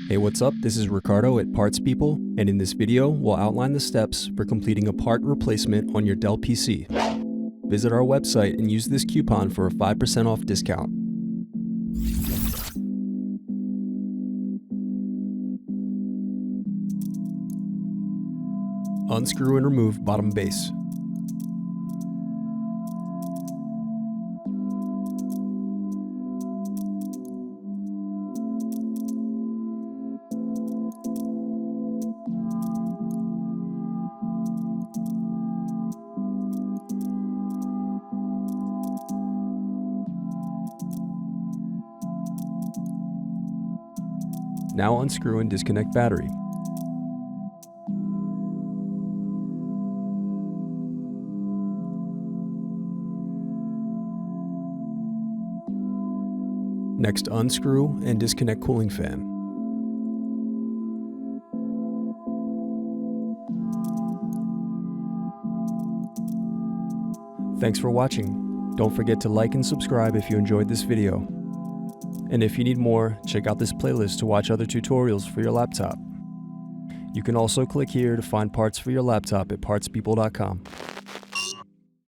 Hey, what's up? This is Ricardo at Parts People, and in this video, we'll outline the steps for completing a part replacement on your Dell PC. Visit our website and use this coupon for a 5% off discount. Unscrew and remove bottom base. Now unscrew and disconnect battery. Next, unscrew and disconnect cooling fan. Thanks for watching. Don't forget to like and subscribe if you enjoyed this video. And if you need more, check out this playlist to watch other tutorials for your laptop. You can also click here to find parts for your laptop at partspeople.com.